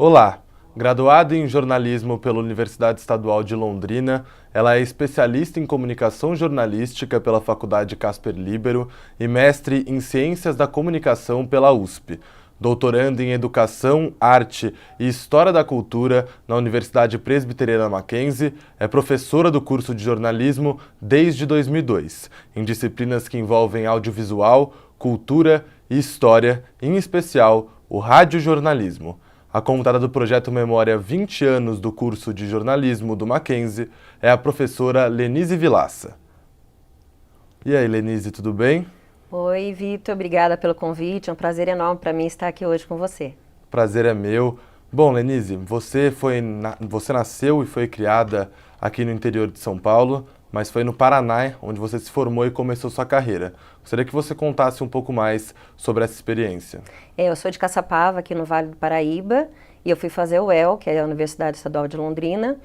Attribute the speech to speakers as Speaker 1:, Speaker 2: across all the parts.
Speaker 1: Olá! Graduada em jornalismo pela Universidade Estadual de Londrina, ela é especialista em comunicação jornalística pela Faculdade Casper Libero e mestre em Ciências da Comunicação pela USP. Doutoranda em Educação, Arte e História da Cultura na Universidade Presbiteriana Mackenzie, é professora do curso de jornalismo desde 2002, em disciplinas que envolvem audiovisual, cultura e história, em especial o radiojornalismo. A convidada do projeto Memória 20 anos do curso de jornalismo do Mackenzie é a professora Lenise Vilaça. E aí, Lenise, tudo bem?
Speaker 2: Oi, Vitor, obrigada pelo convite. É um prazer enorme para mim estar aqui hoje com você.
Speaker 1: Prazer é meu. Bom, Lenise, você nasceu e foi criada aqui no interior de São Paulo, mas foi no Paraná onde você se formou e começou sua carreira. Gostaria que você contasse um pouco mais sobre essa experiência.
Speaker 2: Eu sou de Caçapava, aqui no Vale do Paraíba, e eu fui fazer o UEL, que é a Universidade Estadual de Londrina,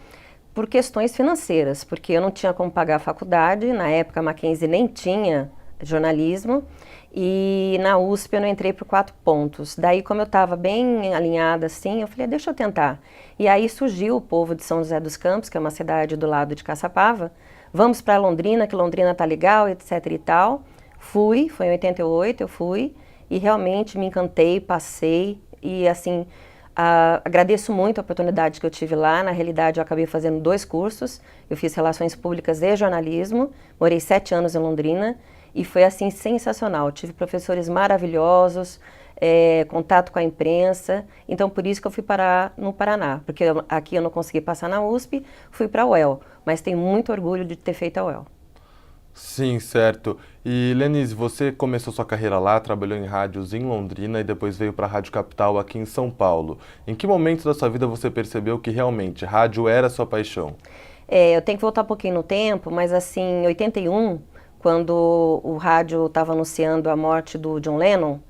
Speaker 2: por questões financeiras, porque eu não tinha como pagar a faculdade, na época a Mackenzie nem tinha jornalismo, e na USP eu não entrei por 4 pontos. Daí, como eu estava bem alinhada assim, eu falei, deixa eu tentar. E aí surgiu o povo de São José dos Campos, que é uma cidade do lado de Caçapava, vamos para Londrina, que Londrina tá legal, etc e tal. Foi em 88, eu fui, e realmente me encantei, passei, e assim, agradeço muito a oportunidade que eu tive lá. Na realidade, eu acabei fazendo 2 cursos, eu fiz Relações Públicas e Jornalismo, morei 7 anos em Londrina, e foi assim sensacional. Tive professores maravilhosos, contato com a imprensa, então por isso que eu fui parar no Paraná, porque aqui eu não consegui passar na USP, fui para a UEL, mas tenho muito orgulho de ter feito a UEL.
Speaker 1: Sim, certo. E, Lenise, você começou sua carreira lá, trabalhou em rádios em Londrina e depois veio para a Rádio Capital aqui em São Paulo. Em que momento da sua vida você percebeu que realmente rádio era sua paixão?
Speaker 2: Eu tenho que voltar um pouquinho no tempo, mas assim, em 81, quando o rádio estava anunciando a morte do John Lennon,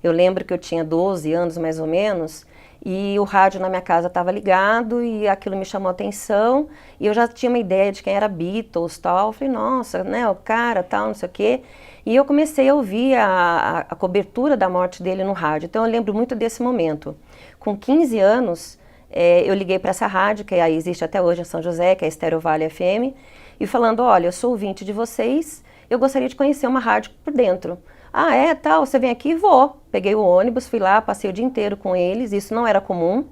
Speaker 2: eu lembro que eu tinha 12 anos mais ou menos, e o rádio na minha casa estava ligado e aquilo me chamou a atenção, e eu já tinha uma ideia de quem era Beatles, tal. Eu falei, nossa, né, o cara, tal, não sei o quê. E eu comecei a ouvir a cobertura da morte dele no rádio. Então eu lembro muito desse momento. Com 15 anos, eu liguei para essa rádio, que aí existe até hoje em São José, que é a Estéreo Vale FM, e falando, olha, eu sou ouvinte de vocês, eu gostaria de conhecer uma rádio por dentro. Ah, é, tal, você vem aqui? Vou. Peguei o ônibus, fui lá, passei o dia inteiro com eles, isso não era comum.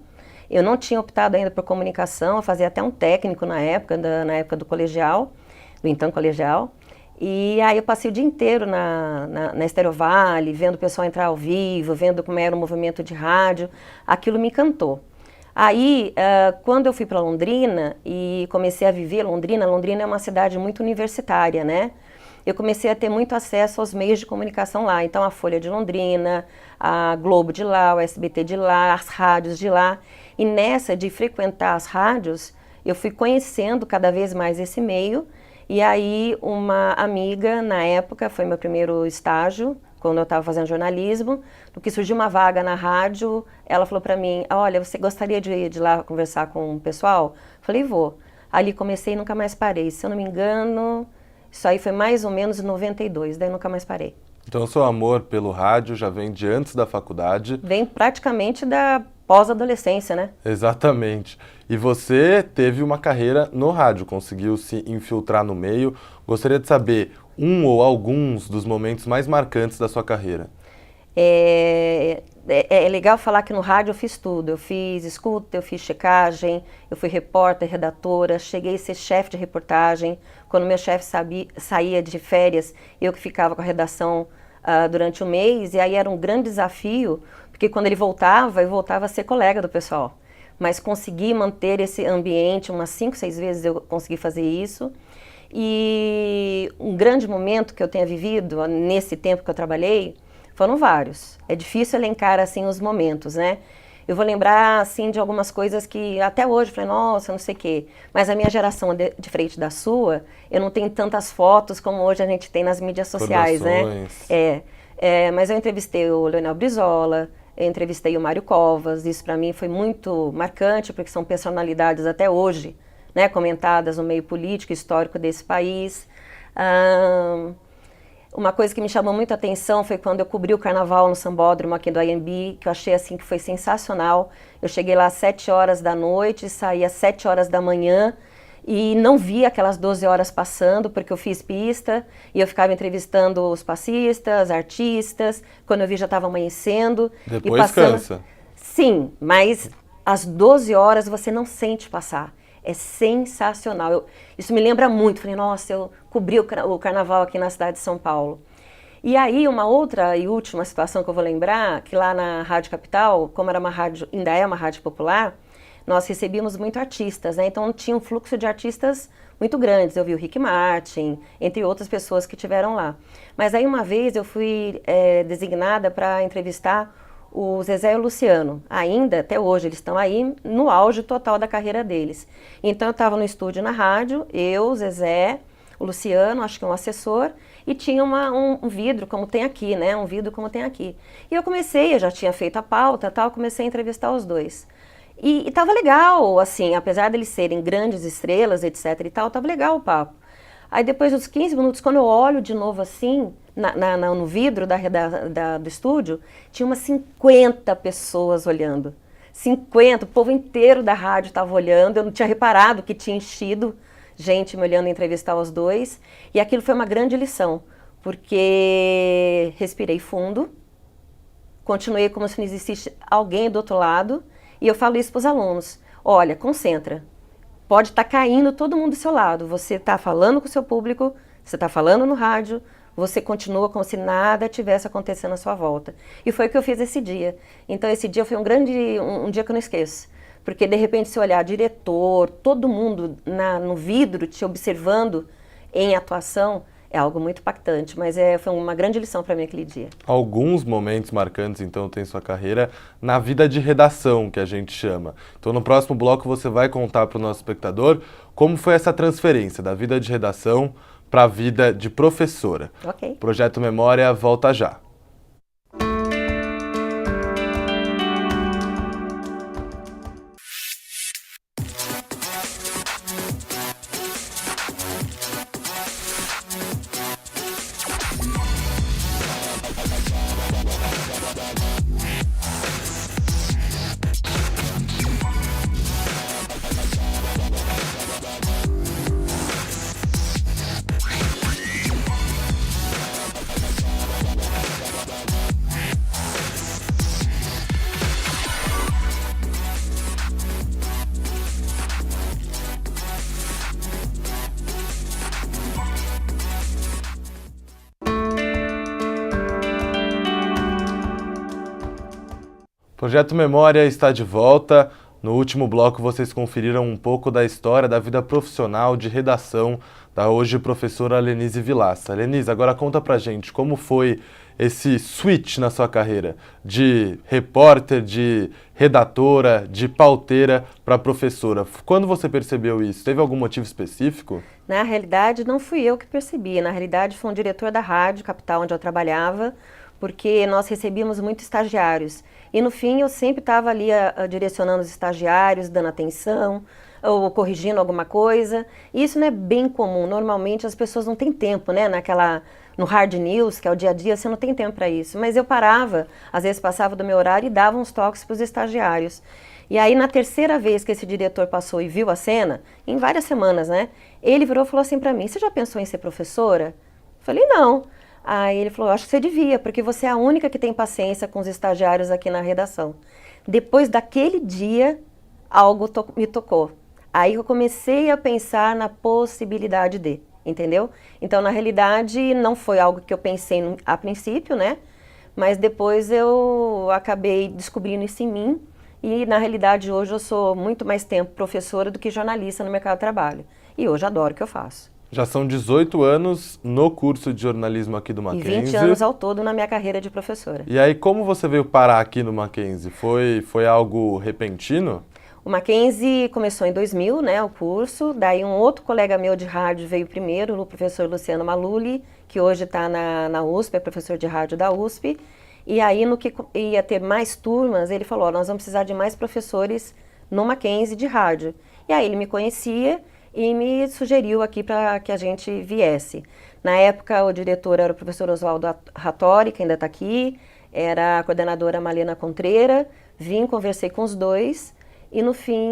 Speaker 2: Eu não tinha optado ainda por comunicação, eu fazia até um técnico na época, na época do colegial, do então colegial. E aí eu passei o dia inteiro na Estéreo Vale, vendo o pessoal entrar ao vivo, vendo como era o movimento de rádio, aquilo me encantou. Aí, quando eu fui para Londrina e comecei a viver Londrina, Londrina é uma cidade muito universitária, né? Eu comecei a ter muito acesso aos meios de comunicação lá. Então, a Folha de Londrina, a Globo de lá, o SBT de lá, as rádios de lá. E nessa de frequentar as rádios, eu fui conhecendo cada vez mais esse meio. E aí, uma amiga, na época, foi meu primeiro estágio, quando eu estava fazendo jornalismo, no que surgiu uma vaga na rádio, ela falou para mim, olha, você gostaria de ir lá conversar com o pessoal? Falei, vou. Ali comecei e nunca mais parei. Se eu não me engano, isso aí foi mais ou menos em 92, daí nunca mais parei.
Speaker 1: Então, seu amor pelo rádio já vem de antes da faculdade.
Speaker 2: Vem praticamente da pós-adolescência, né?
Speaker 1: Exatamente. E você teve uma carreira no rádio, conseguiu se infiltrar no meio. Gostaria de saber um ou alguns dos momentos mais marcantes da sua carreira.
Speaker 2: É legal falar que no rádio eu fiz tudo. Eu fiz escuta, eu fiz checagem, eu fui repórter, redatora, cheguei a ser chefe de reportagem. Quando meu chefe saía de férias, eu que ficava com a redação durante o mês, e aí era um grande desafio, porque quando ele voltava, eu voltava a ser colega do pessoal. Mas consegui manter esse ambiente, umas 5, 6 vezes eu consegui fazer isso. E um grande momento que eu tenha vivido nesse tempo que eu trabalhei, foram vários. É difícil elencar assim os momentos, né? Eu vou lembrar assim de algumas coisas que até hoje eu falei, nossa, não sei o quê. Mas a minha geração diferente da sua, eu não tenho tantas fotos como hoje a gente tem nas mídias sociais, né?
Speaker 1: Recordações.
Speaker 2: Mas eu entrevistei o Leonel Brizola, eu entrevistei o Mário Covas. Isso para mim foi muito marcante, porque são personalidades até hoje, né, comentadas no meio político e histórico desse país. Uma coisa que me chamou muito a atenção foi quando eu cobri o carnaval no Sambódromo aqui do AMB, que eu achei assim que foi sensacional. Eu cheguei lá às 7 horas da noite, saí às 7 horas da manhã e não vi aquelas 12 horas passando, porque eu fiz pista e eu ficava entrevistando os passistas, artistas. Quando eu vi já estava amanhecendo.
Speaker 1: Depois
Speaker 2: e passando...
Speaker 1: cansa.
Speaker 2: Sim, mas às 12 horas você não sente passar. É sensacional. Isso me lembra muito. Falei, nossa, eu cobri o carnaval aqui na cidade de São Paulo. E aí, uma outra e última situação que eu vou lembrar, que lá na Rádio Capital, como era uma rádio, ainda é uma rádio popular, nós recebíamos muito artistas, né? Então tinha um fluxo de artistas muito grandes. Eu vi o Rick Martin, entre outras pessoas que tiveram lá. Mas aí uma vez eu fui designada para entrevistar o Zezé e o Luciano. Ainda, até hoje, eles estão aí no auge total da carreira deles. Então eu estava no estúdio na rádio, eu, o Zezé, o Luciano, acho que um assessor, e tinha um vidro como tem aqui, né? Um vidro como tem aqui. E eu já tinha feito a pauta, tal, comecei a entrevistar os dois. E estava legal, assim, apesar deles serem grandes estrelas, etc e tal, estava legal o papo. Aí depois dos 15 minutos, quando eu olho de novo assim, no vidro do estúdio, tinha umas 50 pessoas olhando. 50, o povo inteiro da rádio estava olhando, eu não tinha reparado que tinha enchido gente me olhando entrevistar os dois. E aquilo foi uma grande lição, porque respirei fundo, continuei como se não existisse alguém do outro lado, e eu falo isso para os alunos, olha, concentra. Pode estar caindo todo mundo do seu lado. Você está falando com o seu público, você está falando no rádio, você continua como se nada tivesse acontecendo à sua volta. E foi o que eu fiz esse dia. Então esse dia foi um dia que eu não esqueço. Porque de repente se olhar diretor, todo mundo no vidro te observando em atuação, é algo muito impactante, mas foi uma grande lição para mim aquele dia.
Speaker 1: Alguns momentos marcantes, então, tem sua carreira na vida de redação, que a gente chama. Então, no próximo bloco, você vai contar para o nosso espectador como foi essa transferência da vida de redação para a vida de professora.
Speaker 2: Ok.
Speaker 1: Projeto Memória volta já. Projeto Memória está de volta. No último bloco vocês conferiram um pouco da história da vida profissional de redação da hoje professora Lenise Vilaça. Lenise, agora conta pra gente como foi esse switch na sua carreira de repórter, de redatora, de pauteira para professora. Quando você percebeu isso? Teve algum motivo específico?
Speaker 2: Na realidade, não fui eu que percebi. Na realidade, foi um diretor da Rádio Capital, onde eu trabalhava, porque nós recebíamos muitos estagiários. E no fim, eu sempre estava ali direcionando os estagiários, dando atenção, ou corrigindo alguma coisa. E isso não é bem comum. Normalmente, as pessoas não têm tempo, né? No hard news, que é o dia a dia, você não tem tempo para isso. Mas eu parava, às vezes passava do meu horário e dava uns toques para os estagiários. E aí, na terceira vez que esse diretor passou e viu a cena, em várias semanas, né? Ele virou e falou assim para mim, você já pensou em ser professora? Eu falei, não. Aí ele falou, acho que você devia, porque você é a única que tem paciência com os estagiários aqui na redação. Depois daquele dia, algo me tocou. Aí eu comecei a pensar na possibilidade de, entendeu? Então, na realidade, não foi algo que eu pensei a princípio, né? Mas depois eu acabei descobrindo isso em mim. E, na realidade, hoje eu sou muito mais tempo professora do que jornalista no mercado de trabalho. E hoje adoro o que eu faço.
Speaker 1: Já são 18 anos no curso de jornalismo aqui do Mackenzie.
Speaker 2: E 20 anos ao todo na minha carreira de professora.
Speaker 1: E aí, como você veio parar aqui no Mackenzie? Foi algo repentino?
Speaker 2: O Mackenzie começou em 2000, né, o curso. Daí um outro colega meu de rádio veio primeiro, o professor Luciano Maluli, que hoje está na USP, é professor de rádio da USP. E aí, no que ia ter mais turmas, ele falou, nós vamos precisar de mais professores no Mackenzie de rádio. E aí ele me conhecia e me sugeriu aqui para que a gente viesse. Na época, o diretor era o professor Oswaldo Rattori, que ainda está aqui, era a coordenadora Malena Contreira, vim, conversei com os dois, e no fim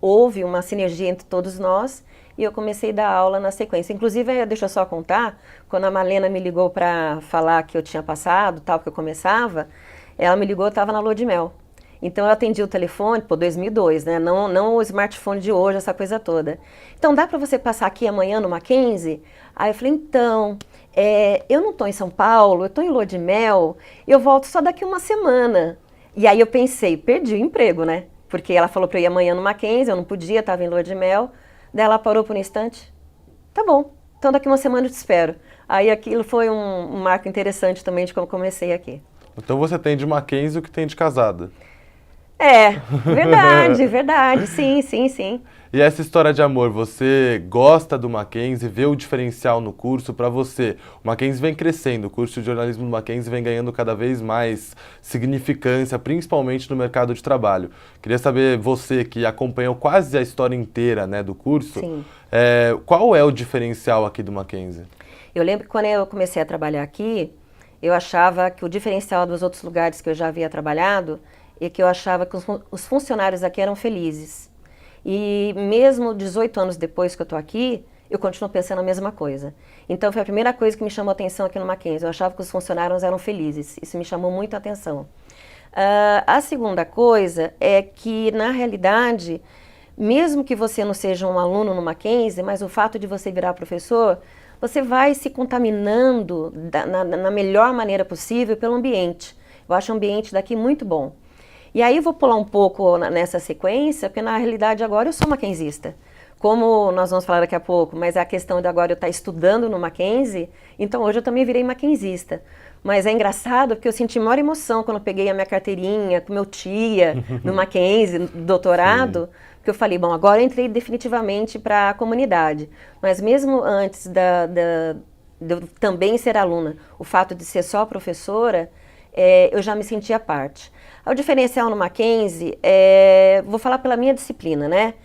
Speaker 2: houve uma sinergia entre todos nós, e eu comecei a dar aula na sequência. Inclusive, deixa eu só contar, quando a Malena me ligou para falar que eu tinha passado, tal, que eu começava, ela me ligou, eu estava na lua de mel. Então eu atendi o telefone, 2002, né? Não o smartphone de hoje, essa coisa toda. Então dá para você passar aqui amanhã no Mackenzie? Aí eu falei, então, eu não estou em São Paulo, eu estou em lua de mel, eu volto só daqui uma semana. E aí eu pensei, perdi o emprego, né? Porque ela falou para eu ir amanhã no Mackenzie, eu não podia, estava em lua de mel. Daí ela parou por um instante, tá bom, então daqui uma semana eu te espero. Aí aquilo foi um marco interessante também de como comecei aqui.
Speaker 1: Então você tem de Mackenzie o que tem de casada.
Speaker 2: Verdade, verdade, sim, sim, sim.
Speaker 1: E essa história de amor, você gosta do Mackenzie, vê o diferencial no curso para você? O Mackenzie vem crescendo, o curso de jornalismo do Mackenzie vem ganhando cada vez mais significância, principalmente no mercado de trabalho. Queria saber, você que acompanhou quase a história inteira, né, do curso, qual é o diferencial aqui do Mackenzie?
Speaker 2: Eu lembro que quando eu comecei a trabalhar aqui, eu achava que o diferencial dos outros lugares que eu já havia trabalhado é que eu achava que os funcionários aqui eram felizes. E mesmo 18 anos depois que eu estou aqui, eu continuo pensando a mesma coisa. Então foi a primeira coisa que me chamou a atenção aqui no Mackenzie. Eu achava que os funcionários eram felizes. Isso me chamou muito a atenção. A segunda coisa é que, na realidade, mesmo que você não seja um aluno no Mackenzie, mas o fato de você virar professor, você vai se contaminando na melhor maneira possível pelo ambiente. Eu acho o ambiente daqui muito bom. E aí eu vou pular um pouco nessa sequência, porque na realidade agora eu sou mackenzista. Como nós vamos falar daqui a pouco, mas é a questão de agora eu estar estudando no Mackenzie, então hoje eu também virei mackenzista. Mas é engraçado porque eu senti maior emoção quando eu peguei a minha carteirinha com meu tia no Mackenzie, no doutorado, porque eu falei, bom, agora eu entrei definitivamente para a comunidade. Mas mesmo antes de eu também ser aluna, o fato de ser só professora, eu já me sentia parte. O diferencial no Mackenzie, vou falar pela minha disciplina, né?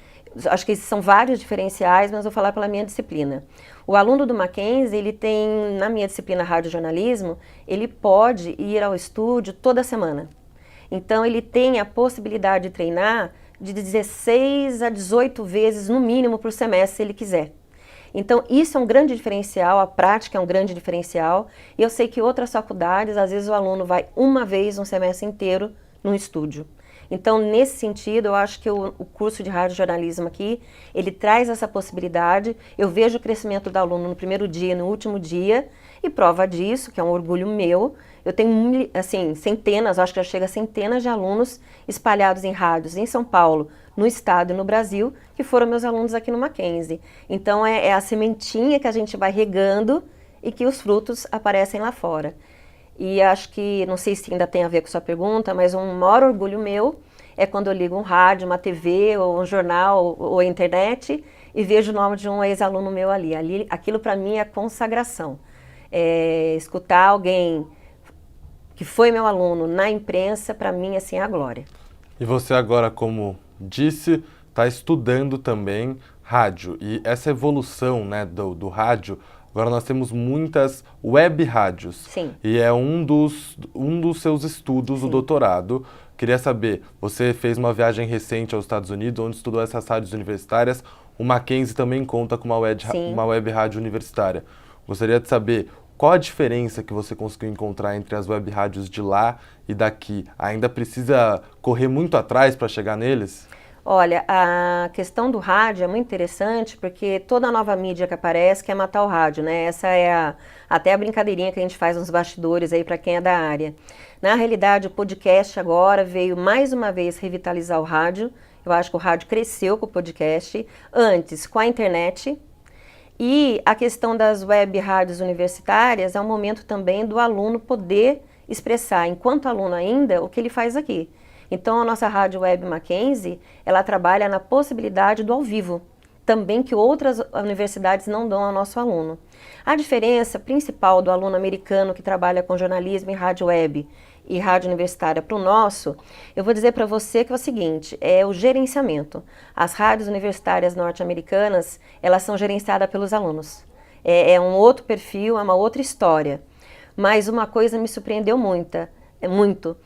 Speaker 2: Acho que são vários diferenciais, mas vou falar pela minha disciplina. O aluno do Mackenzie, ele tem, na minha disciplina radiojornalismo, ele pode ir ao estúdio toda semana. Então, ele tem a possibilidade de treinar de 16 a 18 vezes, no mínimo, por semestre, se ele quiser. Então, isso é um grande diferencial, a prática é um grande diferencial. E eu sei que outras faculdades, às vezes o aluno vai uma vez um semestre inteiro num estúdio. Então, nesse sentido, eu acho que o curso de radiojornalismo aqui, ele traz essa possibilidade. Eu vejo o crescimento do aluno no primeiro dia e no último dia, e prova disso, que é um orgulho meu, eu tenho, assim, centenas, acho que já chega a centenas de alunos espalhados em rádios em São Paulo, no estado e no Brasil, que foram meus alunos aqui no Mackenzie. Então, é a sementinha que a gente vai regando e que os frutos aparecem lá fora. E acho que, não sei se ainda tem a ver com sua pergunta, mas um maior orgulho meu é quando eu ligo um rádio, uma TV, ou um jornal, ou a internet, e vejo o nome de um ex-aluno meu ali. Aquilo para mim é consagração. Escutar alguém que foi meu aluno na imprensa, para mim, assim, é a glória.
Speaker 1: E você agora, como disse, está estudando também rádio. E essa evolução, né, do rádio, agora nós temos muitas web rádios.
Speaker 2: Sim.
Speaker 1: E é um dos seus estudos, o doutorado. Queria saber, você fez uma viagem recente aos Estados Unidos, onde estudou essas rádios universitárias. O Mackenzie também conta com uma web rádio universitária. Gostaria de saber qual a diferença que você conseguiu encontrar entre as web rádios de lá e daqui. Ainda precisa correr muito atrás para chegar neles?
Speaker 2: Olha, a questão do rádio é muito interessante porque toda nova mídia que aparece quer matar o rádio, né? Essa é até a brincadeirinha que a gente faz nos bastidores aí para quem é da área. Na realidade, o podcast agora veio mais uma vez revitalizar o rádio. Eu acho que o rádio cresceu com o podcast, antes com a internet. E a questão das web rádios universitárias é um momento também do aluno poder expressar, enquanto aluno ainda, o que ele faz aqui. Então, a nossa Rádio Web Mackenzie, ela trabalha na possibilidade do ao vivo, também que outras universidades não dão ao nosso aluno. A diferença principal do aluno americano que trabalha com jornalismo em rádio web e rádio universitária para o nosso, eu vou dizer para você que é o seguinte, é o gerenciamento. As rádios universitárias norte-americanas, elas são gerenciadas pelos alunos. É um outro perfil, é uma outra história. Mas uma coisa me surpreendeu muito.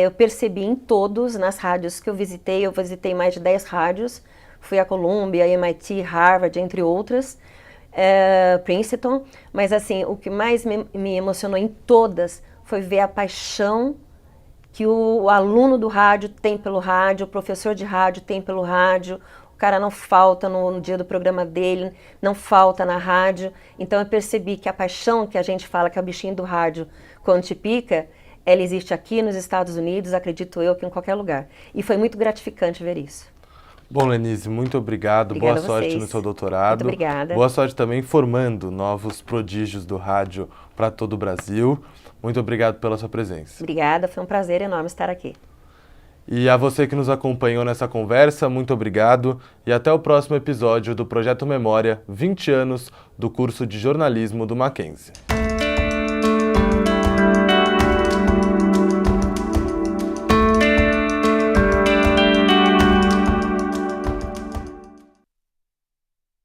Speaker 2: Eu percebi em todos, nas rádios que eu visitei mais de 10 rádios, fui a Columbia, MIT, Harvard, entre outras, Princeton, mas assim, o que mais me emocionou em todas foi ver a paixão que o aluno do rádio tem pelo rádio, o professor de rádio tem pelo rádio, o cara não falta no dia do programa dele, não falta na rádio. Então eu percebi que a paixão que a gente fala que é o bichinho do rádio quando te pica, ela existe aqui nos Estados Unidos, acredito eu, que em qualquer lugar. E foi muito gratificante ver isso.
Speaker 1: Bom, Lenise, muito obrigado.
Speaker 2: Obrigada
Speaker 1: Boa sorte no seu doutorado.
Speaker 2: Muito obrigada.
Speaker 1: Boa sorte também formando novos prodígios do rádio para todo o Brasil. Muito obrigado pela sua presença.
Speaker 2: Obrigada, foi um prazer enorme estar aqui.
Speaker 1: E a você que nos acompanhou nessa conversa, muito obrigado e até o próximo episódio do Projeto Memória 20 anos do curso de jornalismo do Mackenzie.